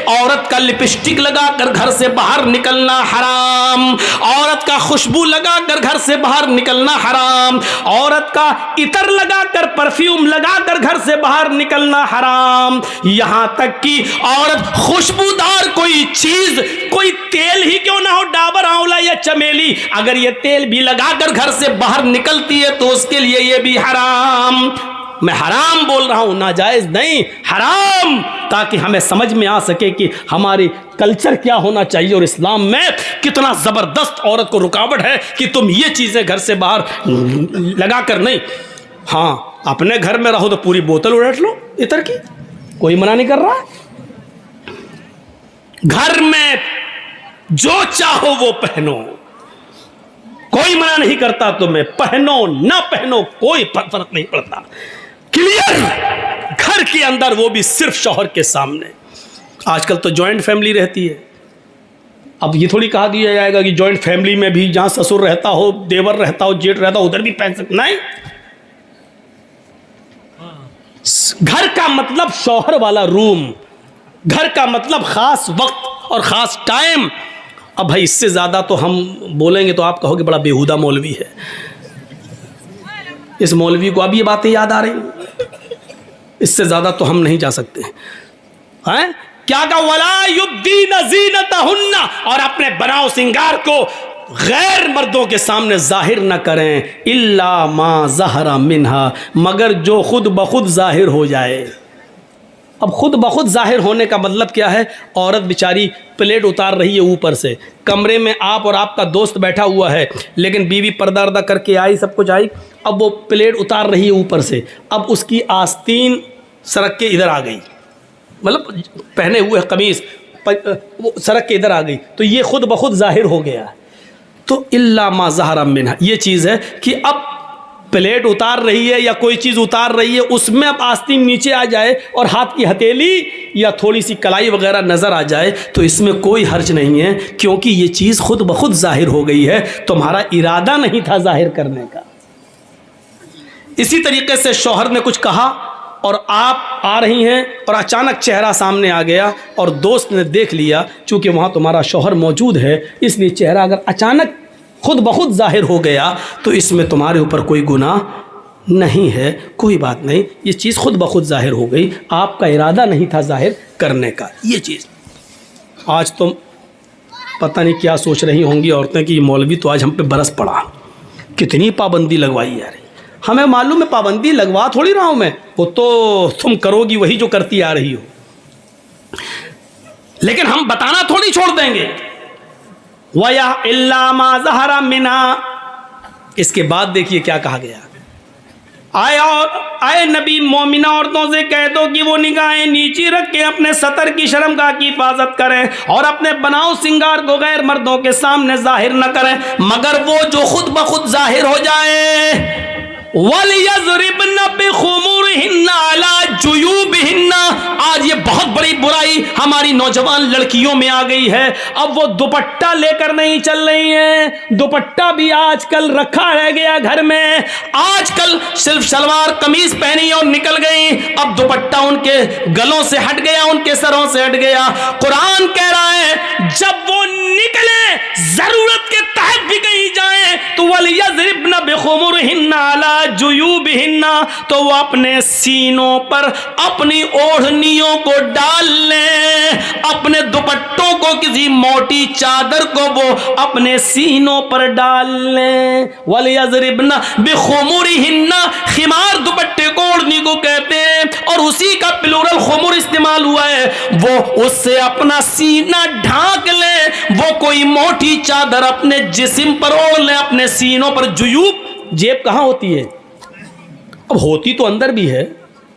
औरत का लिपस्टिक लगाकर घर से बाहर निकलना हराम, औरत का खुशबू लगाकर घर से बाहर निकलना हराम, औरत का इतर लगाकर परफ्यूम लगाकर घर से बाहर निकलना हराम। यहां तक कि औरत खुशबूदार कोई चीज, कोई तेल ही क्यों ना हो, डाबर आंवला या चमेली, अगर ये तेल भी लगाकर घर से बाहर निकलती है तो उसके लिए ये भी हराम। मैं हराम बोल रहा हूं, नाजायज नहीं, हराम, ताकि हमें समझ में आ सके कि हमारी कल्चर क्या होना चाहिए और इस्लाम में कितना जबरदस्त औरत को रुकावट है कि तुम ये चीजें घर से बाहर लगाकर नहीं। हाँ, अपने घर में रहो तो पूरी बोतल उलट लो इतर की, कोई मना नहीं कर रहा। घर में जो चाहो वो पहनो, कोई मना नहीं करता, तुम्हें पहनो ना पहनो कोई फर्क नहीं पड़ता। क्लियर, घर के अंदर, वो भी सिर्फ शौहर के सामने। आजकल तो जॉइंट फैमिली रहती है, अब ये थोड़ी कहा दिया जाएगा कि जॉइंट फैमिली में भी जहां ससुर रहता हो, देवर रहता हो, जेठ रहता हो, उधर भी पहन सकते, नहीं। घर का मतलब शौहर वाला रूम, घर का मतलब खास वक्त और खास टाइम। अब भाई इससे ज़्यादा तो हम बोलेंगे तो आप कहोगे बड़ा बेहुदा मौलवी है, इस मौलवी को अब ये बातें याद आ रही, इससे ज़्यादा तो हम नहीं जा सकते हैं। क्या कहा, वला युब्दीना ज़ीनतहुन्ना, और अपने बनाओ सिंगार को गैर मर्दों के सामने जाहिर न करें, इल्ला मा ज़हरा मिन्हा, मगर जो खुद बखुद जाहिर हो जाए। अब खुद बखुद जाहिर होने का मतलब क्या है, औरत बेचारी प्लेट उतार रही है ऊपर से, कमरे में आप और आपका दोस्त बैठा हुआ है, लेकिन बीवी पर्दा अर्दा करके आई, सब कुछ आई, अब वो प्लेट उतार रही है ऊपर से, अब उसकी आस्तीन सड़क के इधर आ गई, मतलब पहने हुए कमीज़ वो सड़क के इधर आ गई, तो ये खुद बखुद जाहिर हो गया। तो इल्ला मा ज़हरा मिन्हा, ये चीज़ है कि अब प्लेट उतार रही है या कोई चीज़ उतार रही है, उसमें अब आस्तीन नीचे आ जाए और हाथ की हथेली या थोड़ी सी कलाई वगैरह नज़र आ जाए तो इसमें कोई हर्ज नहीं है, क्योंकि ये चीज़ खुद ब खुद जाहिर हो गई है, तुम्हारा इरादा नहीं था जाहिर करने का। इसी तरीके से शौहर ने कुछ कहा और आप आ रही हैं और अचानक चेहरा सामने आ गया और दोस्त ने देख लिया, चूँकि वहाँ तुम्हारा शौहर मौजूद है, इसलिए चेहरा अगर अचानक खुद ब खुद जाहिर हो गया तो इसमें तुम्हारे ऊपर कोई गुनाह नहीं है, कोई बात नहीं, ये चीज़ खुद ब खुद जाहिर हो गई, आपका इरादा नहीं था जाहिर करने का। ये चीज़ आज तो पता नहीं क्या सोच रही होंगी औरतें कि मौलवी तो आज हम पे बरस पड़ा, कितनी पाबंदी लगवाई यार। हमें मालूम है पाबंदी लगवा थोड़ी रहा हूँ मैं, वो तो तुम करोगी वही जो करती आ रही हो, लेकिन हम बताना थोड़ी छोड़ देंगे। वया इल्ला मा ज़हरा मिना, इसके बाद देखिए क्या कहा गया, आए नबी मोमिना औरतों से कह दो कि वो निगाहें नीचे रख के अपने सतर की शर्मगाह की हिफाजत करें और अपने बनाओ सिंगार को गैर मर्दों के सामने जाहिर न करें, मगर वो जो खुद ब खुद जाहिर हो जाए। वलियज़रिबना बिखुमुरिहिन्ना अला जुयूबिहिन्ना, आज ये बहुत बड़ी बुराई हमारी नौजवान लड़कियों में आ गई है। अब वो दुपट्टा लेकर नहीं चल रही हैं, दुपट्टा भी आजकल रखा रह गया घर में, आजकल सिर्फ सलवार कमीज पहनी और निकल गई, अब दुपट्टा उनके गलों से हट गया, उनके सरों से हट गया। कुरान कह रहा है जब वो निकले, जरूरत के तहत भी कहीं जाए तो वलियज़रिबना बिखुमुरिहिन्ना अला जुयूबिहिन्ना, तो वो अपने सीनों पर अपनी ओढ़नियों को डाल लें, अपने दुपट्टों को, किसी मोटी चादर को वो अपने सीनों पर डाल लें। वलियज़रिबना बिखुमुरिहिन्ना, खिमार दुपट्टे को ओढ़नी को कहते हैं और उसी का प्लूरल खुमुर इस्तेमाल हुआ है, वो उससे अपना सीना ढांक ले, वो कोई मोटी चादर अपने जिस्म पर ओढ़ ले, अपने सीनों पर। जुयूब, जेब कहाँ होती है? अब होती तो अंदर भी है,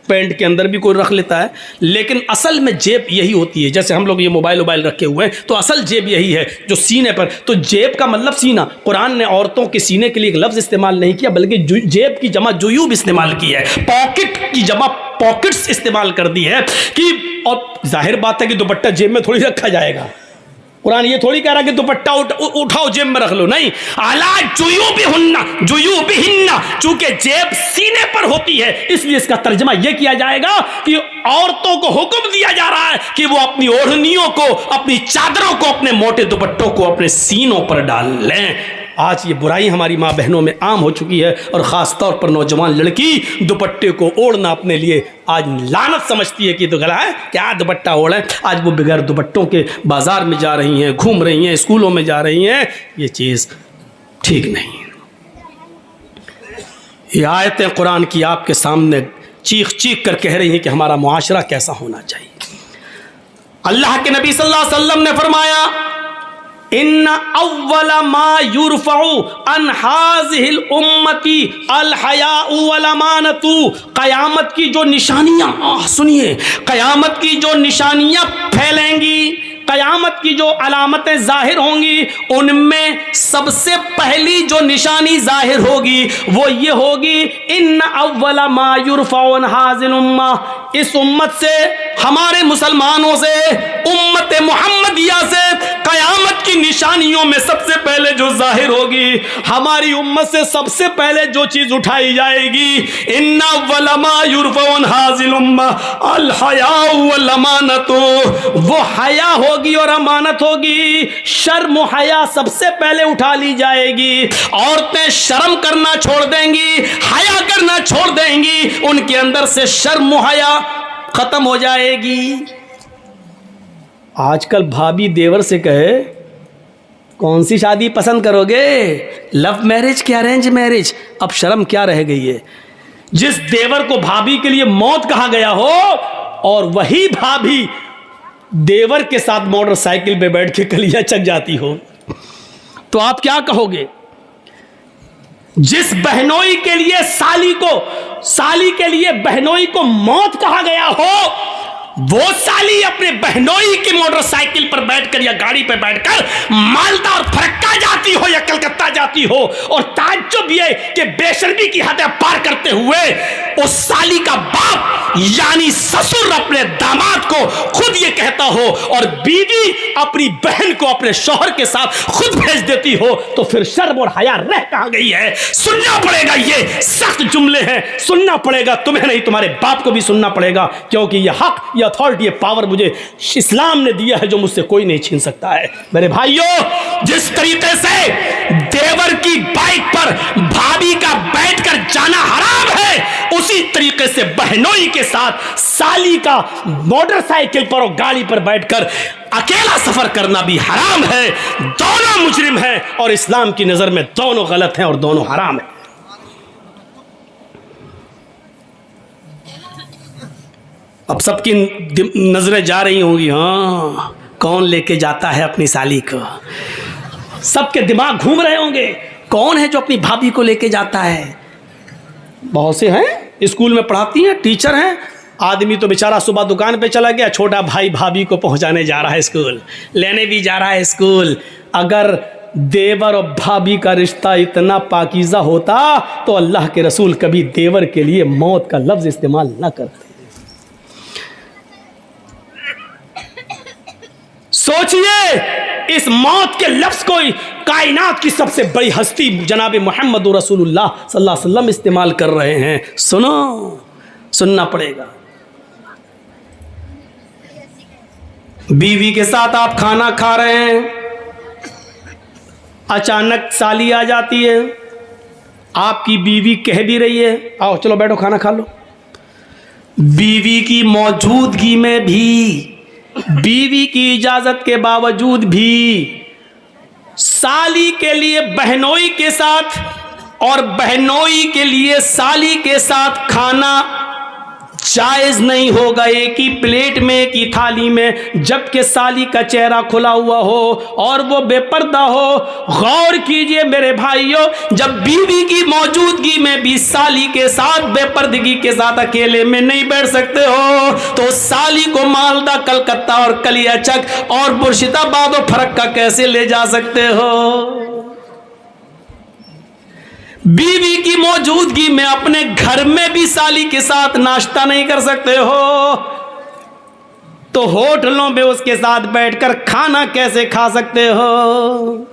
पैंट के अंदर भी कोई रख लेता है, लेकिन असल में जेब यही होती है। जैसे हम लोग ये मोबाइल रखे हुए हैं तो असल जेब यही है जो सीने पर, तो जेब का मतलब सीना। कुरान ने औरतों के सीने के लिए एक लफ्ज़ इस्तेमाल नहीं किया, बल्कि जेब की जमा जुयूब इस्तेमाल की है, पॉकेट की जमा पॉकेट्स इस्तेमाल कर दी है कि, और जाहिर बात है कि दुपट्टा जेब में थोड़ी रखा जाएगा, कुरान ये थोड़ी कह रहा कि दुपट्टा उठाओ जेब में रख लो, नहीं। अला जुयूबिहिन्ना, चूंकि जेब सीने पर होती है इसलिए इसका तर्जमा ये किया जाएगा कि औरतों को हुक्म दिया जा रहा है कि वो अपनी ओढ़नियों को, अपनी चादरों को, अपने मोटे दुपट्टों को अपने सीनों पर डाल लें। आज ये बुराई हमारी माँ बहनों में आम हो चुकी है और ख़ास तौर पर नौजवान लड़की दुपट्टे को ओढ़ना अपने लिए आज लानत समझती है कि तो गला है, क्या दुपट्टा ओढ़े। आज वो बगैर दुपट्टों के बाजार में जा रही हैं, घूम रही हैं, स्कूलों में जा रही हैं। ये चीज़ ठीक नहीं। ये आयतें कुरान की आपके सामने चीख चीख कर कह रही हैं कि हमारा मुआशरा कैसा होना चाहिए। अल्लाह के नबी सल्लल्लाहु अलैहि वसल्लम ने फरमाया, इन्ना अव्वला मा युरफ़उ अन हाज़िहिल उम्मती अल हयाउ वल अमानतु। क़यामत की जो निशानियाँ, सुनिए, क़यामत की जो निशानियाँ फैलेंगी, क़यामत की जो अलामतें ज़ाहिर होंगी, उनमें सबसे पहली जो निशानी ज़ाहिर होगी वो ये होगी, इन्ना अव्वला मा युरफ़उ अन हाज़िल उम्मा, इस उम्मत से, हमारे मुसलमानों से, उम्मत मुहम्मदिया से क़यामत की निशानियों में सबसे पहले जो जाहिर होगी, हमारी उम्मत से सबसे पहले जो चीज़ उठाई जाएगी, इन्ना अव्वला मा युरफ़उ अन हाज़िल उम्मा अल हयाउ वल अमानतु, वो हया होगी और अमानत होगी। शर्म हया सबसे पहले उठा ली जाएगी। औरतें शर्म करना छोड़ देंगी, हया करना छोड़ देंगी, उनके अंदर से शर्म हया खत्म हो जाएगी। आजकल भाभी देवर से कहे कौन सी शादी पसंद करोगे, लव मैरिज क्या अरेंज मैरिज, अब शर्म क्या रह गई है। जिस देवर को भाभी के लिए मौत कहा गया हो और वही भाभी देवर के साथ मोटरसाइकिल पे बैठ के कलिया चक जाती हो, तो आप क्या कहोगे। जिस बहनोई के लिए साली के लिए बहनोई को मौत कहा गया हो, वो साली अपने बहनोई की मोटरसाइकिल पर बैठकर या गाड़ी पर बैठकर मालदा और फरक्का जाती हो या कलकत्ता जाती हो, और ताज्जुब ये कि बेशर्मी की हदें पार करते हुए उस साली का बाप यानी ससुर अपने दामाद को खुद ये कहता हो और बीवी अपनी बहन को अपने शौहर के साथ खुद भेज देती हो, तो फिर शर्म और हया रह कहां गई है। सुनना पड़ेगा, ये सख्त जुमले हैं, सुनना पड़ेगा, तुम्हें नहीं तुम्हारे बाप को भी सुनना पड़ेगा, क्योंकि ये हक, ये अथॉरिटी, ये पावर मुझे इस्लाम ने दिया है जो मुझसे कोई नहीं छीन सकता है। मेरे भाइयों, जिस तरीके से देवर की बाइक पर भाभी का बैठकर जाना हराम है, उसी तरीके से बहनोई के साथ साली का मोटरसाइकिल पर और गाड़ी पर बैठकर अकेला सफर करना भी हराम है। दोनों मुजरिम हैं और इस्लाम की नजर में दोनों गलत हैं और दोनों हराम हैं। अब सबकी नजरें जा रही होंगी, हाँ कौन लेके जाता है अपनी साली को, सबके दिमाग घूम रहे होंगे, कौन है जो अपनी भाभी को लेके जाता है। बहुत से हैं, स्कूल में पढ़ाती हैं, टीचर हैं। आदमी तो बेचारा सुबह दुकान पे चला गया, छोटा भाई भाभी को पहुंचाने जा रहा है स्कूल, लेने भी जा रहा है स्कूल। अगर देवर और भाभी का रिश्ता इतना पाकीज़ा होता तो अल्लाह के रसूल कभी देवर के लिए मौत का लफ्ज़ इस्तेमाल न करते। सोचिए, इस मौत के लफ्ज़ को कायनात की सबसे बड़ी हस्ती जनाब मोहम्मद रसूलुल्लाह सल्लल्लाहु अलैहि वसल्लम इस्तेमाल कर रहे हैं। सुनो, सुनना पड़ेगा। बीवी के साथ आप खाना खा रहे हैं, अचानक साली आ जाती है, आपकी बीवी कह भी रही है आओ चलो बैठो खाना खा लो, बीवी की मौजूदगी में भी, बीवी की इजाजत के बावजूद भी साली के लिए बहनोई के साथ और बहनोई के लिए साली के साथ खाना जायज नहीं होगा, एक ही प्लेट में, एक ही थाली में, जबकि साली का चेहरा खुला हुआ हो और वो बेपर्दा हो। गौर कीजिए मेरे भाइयों, जब बीवी की मौजूदगी में भी साली के साथ बेपर्दगी के साथ अकेले में नहीं बैठ सकते हो, तो साली को मालदा, कलकत्ता और कलियाचक और मुर्शिदाबाद और फरक्का कैसे ले जा सकते हो। बीवी की मौजूदगी में अपने घर में भी साली के साथ नाश्ता नहीं कर सकते हो। तो होटलों में उसके साथ बैठकर खाना कैसे खा सकते हो?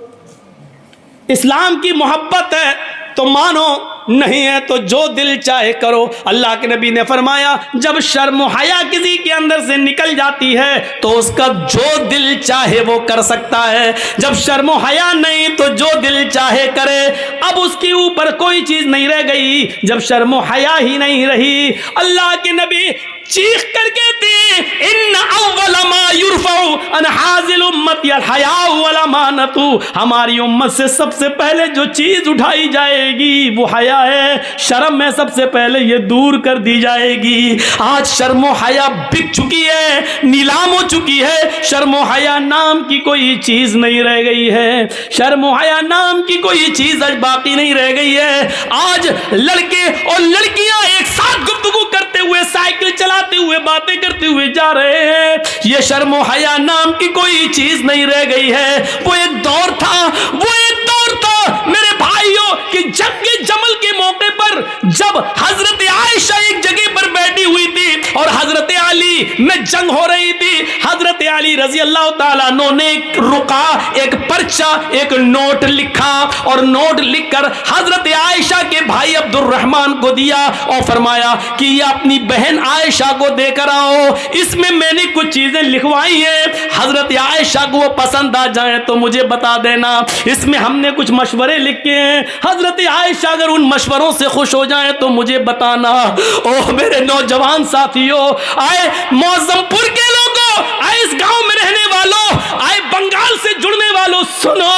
इस्लाम की मोहब्बत है तो मानो, नहीं है तो जो दिल चाहे करो। अल्लाह के नबी ने फरमाया जब शर्म हया किसी के अंदर से निकल जाती है तो उसका जो दिल चाहे वो कर सकता है। जब शर्म हया नहीं तो जो दिल चाहे करे। अब उसके ऊपर कोई चीज नहीं रह गई। जब शर्म हया ही नहीं रही, अल्लाह के नबी चीख कर कहते इन अव्वल मा युरफउ अन हाजिल उम्मत अल हया वल अमानतु, हमारी उम्मत से सबसे पहले जो चीज उठाई जाएगी वो हया है। शर्म में सबसे पहले ये दूर कर दी जाएगी। आज शर्म हया बिक चुकी है, नीलाम हो चुकी है। शर्म हया नाम की कोई चीज नहीं रह गई है। शर्म हया नाम की कोई चीज आज बाकी नहीं रह गई है। आज लड़के और लड़कियां एक साथ गुफ्तगू करते हुए, साइकिल चलाते हुए, बातें करते हुए जा रहे हैं। ये शर्म हया नाम की कोई चीज नहीं रह गई है। वो एक दौर था, मेरे भाइयों, कि जंग जमल के मौके पर जब हजरत आयशा एक जगह पर बैठी हुई थी और हजरत अली में जंग हो रही थी। हजरत अली रजी अल्लाह ताला अन्हु ने एक रुका, एक पर्चा, एक नोट लिखा और नोट लिखकर हजरत आयशा के भाई अब्दुर्रहमान को दिया और फरमाया कि ये अपनी बहन आयशा को देकर आओ, इसमें मैंने कुछ चीजें लिखवाई हैं। हजरत आयशा को वो पसंद आ जाए तो मुझे बता देना। इसमें हमने कुछ मशवरे लिखे हैं, हजरत आयशा अगर उन मशवरों से खुश हो जाए तो मुझे बताना। ओह मेरे नौजवान साथियों, आए मौजमपुर के लोगों, आए इस गांव में रहने वालों, आए बंगाल से जुड़ने वालों, सुनो,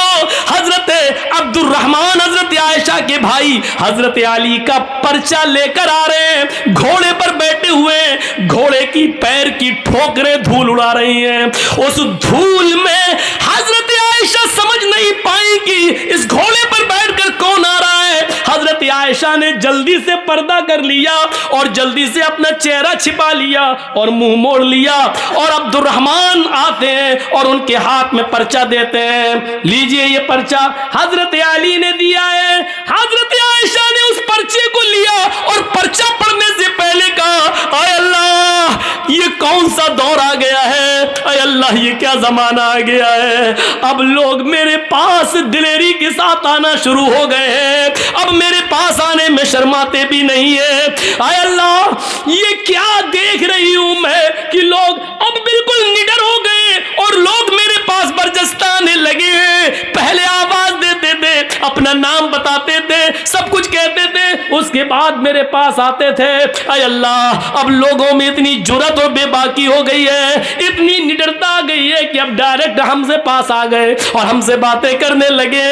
हजरत अब्दुर्रहमान हजरत आयशा के भाई हजरत अली का पर्चा लेकर आ रहे हैं। घोड़े पर बैठे हुए, घोड़े की पैर की ठोकरें धूल उड़ा रही हैं। उस धूल में हजरत आयशा समझ नहीं पाई कि इस घोड़े पर बैठकर कौन आ रहा है। हजरत आयशा ने जल्दी से पर्दा कर लिया और जल्दी से अपना चेहरा छिपा लिया और मुंह मोड़ लिया। और अब्दुर्रहमान आते हैं और उनके हाथ में पर्चा देते हैं, लीजिए ये पर्चा हजरत अली ने दिया है। हजरत आयशा ने उस पर्चे को लिया और पर्चा पढ़ने से पहले कहा, आय अल्लाह ये कौन सा दौर आ गया है, आय अल्लाह ये क्या जमाना आ गया है। अब लोग मेरे पास दिलेरी के साथ आना शुरू हो गए हैं, अब मेरे पास आने में शर्माते भी नहीं है। आय अल्लाह ये क्या देख रही हूं मैं कि लोग अब बिल्कुल निडर हो गए और लोग मेरे पास बरजस्ता आने लगे हैं। पहले आवाज देते थे, अपना नाम बताते थे, सब कुछ कहते थे, उसके बाद मेरे पास आते थे। आय अल्लाह अब लोगों में इतनी जुर्रत और बेबाकी हो गई है, इतनी निडरता आ गई है कि अब डायरेक्ट हमसे पास आ गए और हमसे बातें करने लगे।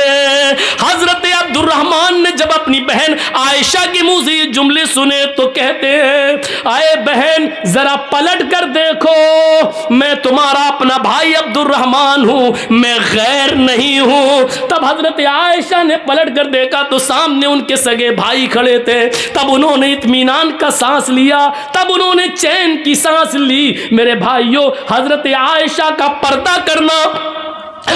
हजरत अब्दुर्रहमान ने जब अपनी बहन आयशा के मुंह से ये जुमले सुने तो कहते हैं, आए बहन जरा पलट कर देखो, मैं तुम्हारा अपना भाई अब्दुर्रहमान हूं, मैं गैर नहीं हूं। तब हजरत आयशा ने पलट कर देखा तो सामने उनके सगे भाई खड़े थे। तब उन्होंने इत्मीनान का सांस लिया, तब उन्होंने चैन की सांस ली। मेरे भाइयों, हजरत आयशा का पर्दा करना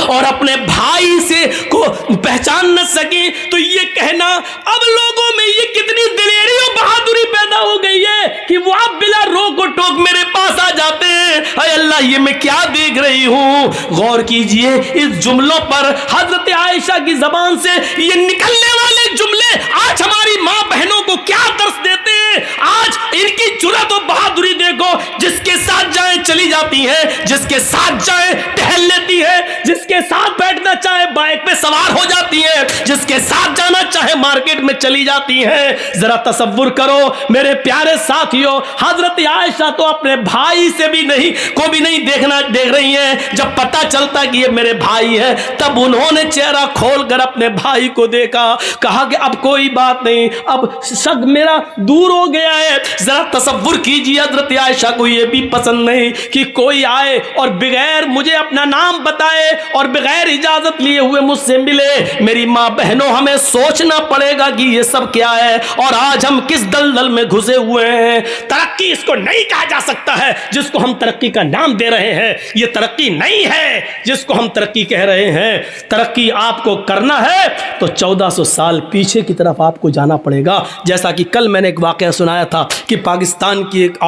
और अपने भाई से को पहचान न सके तो ये कहना, अब लोगों में ये कितनी दिलेरी और बहादुरी पैदा हो गई है कि वो आप बिला रोक और टोक मेरे पास आ जाते हैं। अरे अल्लाह ये मैं क्या देख रही हूं। गौर कीजिए इस जुमलों पर, हजरत आयशा की जबान से ये निकलने वाले जुमले आज हमारी माँ बहनों को क्या दर्श देते हैं। आज इनकी जुर्रत और बहादुरी देखो, जिसके साथ जाए चली जाती है, जिसके साथ जाए टहल लेती है, जिसके साथ बैठना चाहे बाइक पे सवार हो जाती है, जिसके साथ जाना चाहे मार्केट में चली जाती है। जरा तसव्वुर करो मेरे प्यारे साथियों, हजरत आयशा तो अपने भाई से भी नहीं को भी नहीं देख रही हैं। जब पता चलता कि ये मेरे भाई है तब उन्होंने चेहरा खोलकर अपने भाई को देखा, कहा कि अब कोई बात नहीं, अब शक मेरा दूर हो गया है। जरा तसव्वुर कीजिए, हजरत आयशा को ये भी पसंद नहीं कि कोई आए और बगैर मुझे अपना नाम बताए और बगैर इजाजत लिए हुए मुझसे मिले। मेरी माँ बहनों, हमें सोचना पड़ेगा कि ये सब क्या है और आज हम किस दलदल में घुसे हुए हैं। तरक्की इसको नहीं कहा जा सकता है जिसको हम तरक्की का नाम दे रहे हैं। ये तरक्की नहीं है जिसको हम तरक्की कह रहे हैं। तरक्की आपको करना है तो 1400 साल पीछे की तरफ आपको जाना पड़ेगा। जैसा कि कल मैंने एक वाकया सुनाया था कि पाकिस्तान की एक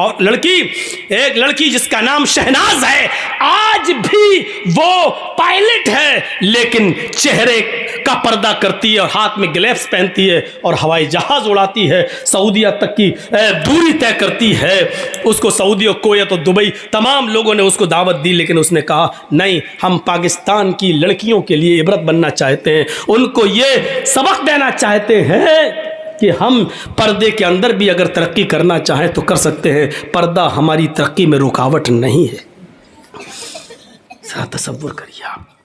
लड़की जिसका नाम शहनाज है, आज भी वो पायलट है लेकिन चेहरे का पर्दा करती है और हाथ में ग्लव्स पहनती है और हवाई जहाज उड़ाती है, सऊदीया तक की दूरी तय करती है। उसको सऊदी और कुवैत और दुबई तमाम लोगों ने उसको दावत दी, लेकिन उसने कहा नहीं, हम पाकिस्तान की लड़कियों के लिए इबरत बनना चाहते हैं, उनको ये सबक देना चाहते हैं कि हम पर्दे के अंदर भी अगर तरक्की करना चाहें तो कर सकते हैं। पर्दा हमारी तरक्की में रुकावट नहीं है। ज़रा तसव्वुर करिए आप।